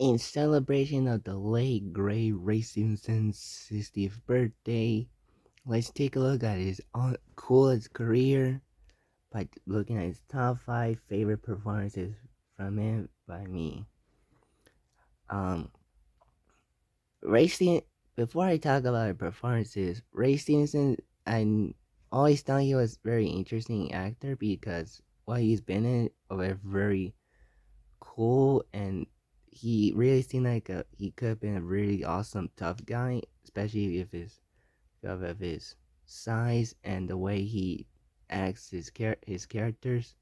In celebration of the late great Ray Stevenson's 60th birthday, let's take a look at his coolest career by looking at his top 5 favorite performances from him by me. Um, Ray Stevenson, before I talk about performances, Ray Stevenson, I always thought he was a very interesting actor because what he's been in were very cool, and he really seemed like he could have been a really awesome tough guy, especially if because of his size and the way he acts his characters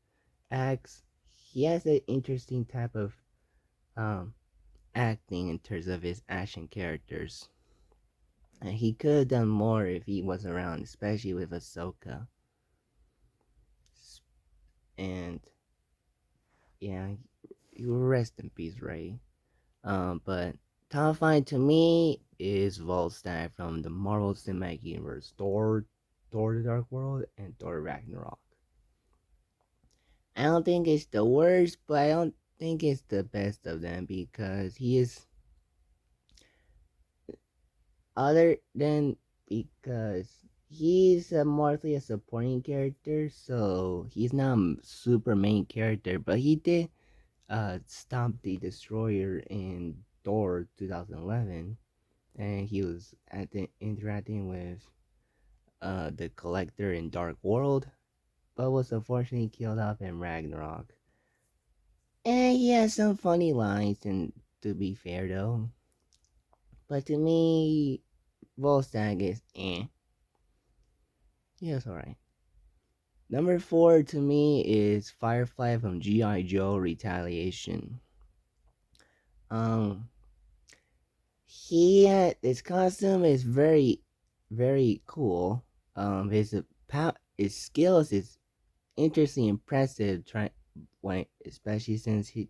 acts. He has an interesting type of um acting in terms of his action characters. And he could have done more if he was around, especially with Ahsoka. And yeah, you rest in peace, Ray. But top five to me is Volstagg from the Marvel Cinematic Universe: Thor: The Dark World, and Thor: Ragnarok. I don't think it's the worst, but I don't think it's the best of them because he is other than because he's mostly a supporting character, so he's not a super main character. But he did stop the Destroyer in Thor 2011, and he was interacting with the Collector in Dark World, but was unfortunately killed off in Ragnarok. And he has some funny lines, and to be fair though, but to me, Volstagg is yeah, it's alright. Number four to me is Firefly from G.I. Joe Retaliation. Um, his costume is very cool. His skills is interesting, impressive. Especially since he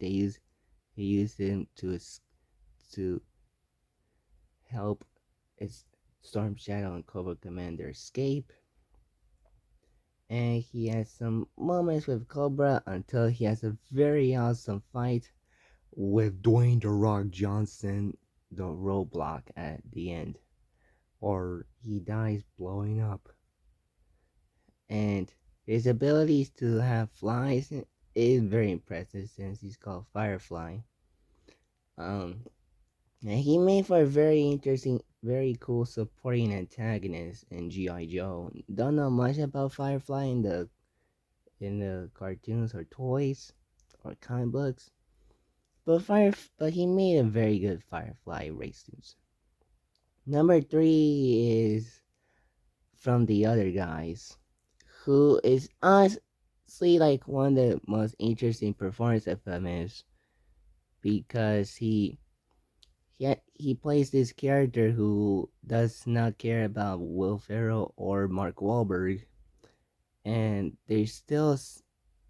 used him to help its Storm Shadow and Cobra Commander escape. And he has some moments with Cobra until he has a very awesome fight with Dwayne The Rock Johnson, the roadblock at the end, or he dies blowing up. And his abilities to have flies is very impressive since he's called Firefly. Um, and he made for a very interesting, very cool supporting antagonist in GI Joe. Don't know much about Firefly in the cartoons or toys or comic books, but he made a very good Firefly race. Number three is from the other guys, who is honestly like one of the most interesting performances of him is because he plays this character who does not care about Will Ferrell or Mark Wahlberg, and there's still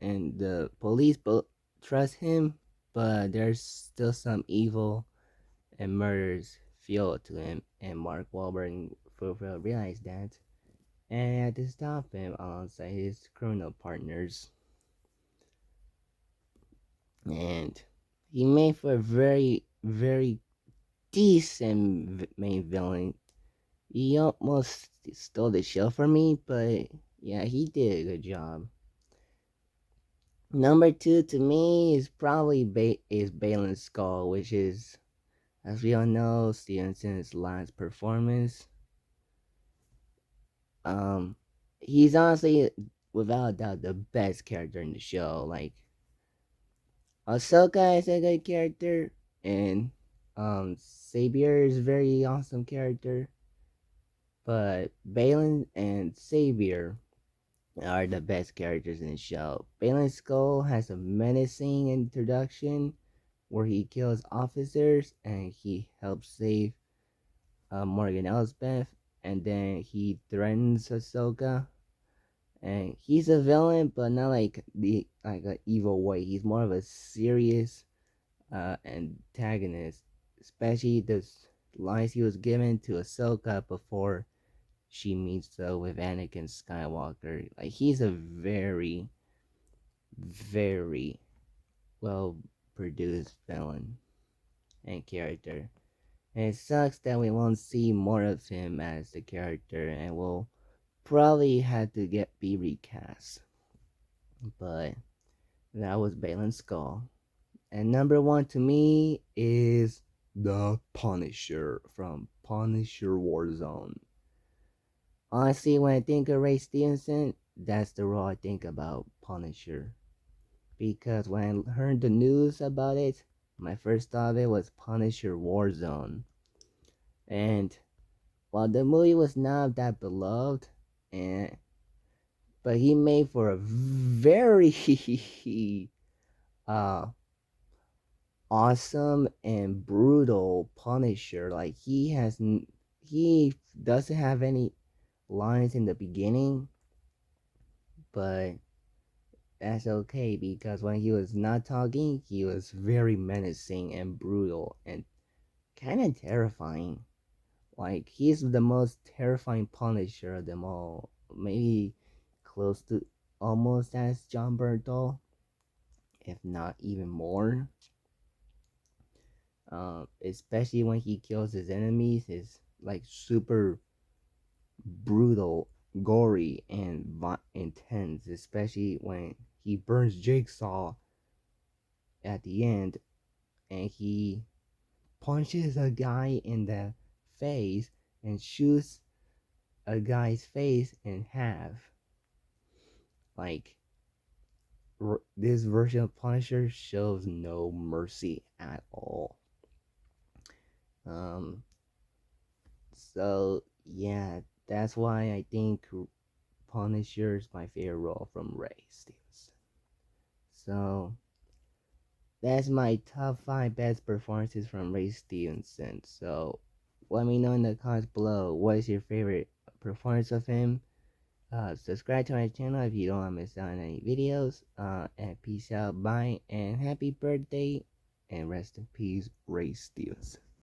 and the police trust him, but there's still some evil and murders feel to him, and Mark Wahlberg and Will Ferrell realize that, and had to stop him alongside his criminal partners. And he made for a very decent main villain. He almost stole the show from me, but yeah, he did a good job. Number two to me is probably Balin's Skull, which is, as we all know, Stevenson's last performance. Um, he's honestly, without a doubt, the best character in the show. Like, Ahsoka is a good character, and Sabier is a very awesome character. But Balin and Savior are the best characters in the show. Balin's Skull has a menacing introduction where he kills officers and he helps save Morgan Elsbeth, and then he threatens Ahsoka. And he's a villain, but not like an evil way. He's more of a serious antagonist, especially the lines he was given to Ahsoka before she meets with Anakin Skywalker. Like he's a very well produced villain, and character. And it sucks that we won't see more of him as the character, and we'll probably have to be recast. But that was Balin's Skull. And number one to me is the Punisher from Punisher Warzone. Honestly, when I think of Ray Stevenson, that's the role I think about Punisher. Because when I heard the news about it, my first thought of it was Punisher Warzone. And while the movie was not that beloved, and but he made for a very uh awesome and brutal Punisher. Like he doesn't have any lines in the beginning, but that's okay because when he was not talking, he was very menacing and brutal and kind of terrifying. Like he's the most terrifying Punisher of them all. Maybe close to almost as John Bernthal, if not even more. Especially when he kills his enemies, is like super brutal, gory, and intense. Especially when he burns Jigsaw at the end, and he punches a guy in the face and shoots a guy's face in half. Like this version of Punisher shows no mercy at all. Um, so yeah, that's why I think Punisher is my favorite role from Ray Stevenson. So that's my top 5 best performances from Ray Stevenson. So let me know in the comments below what is your favorite performance of him. Subscribe to my channel if you don't want to miss out on any videos. And peace out, bye, and happy birthday, and rest in peace, Ray Stevenson.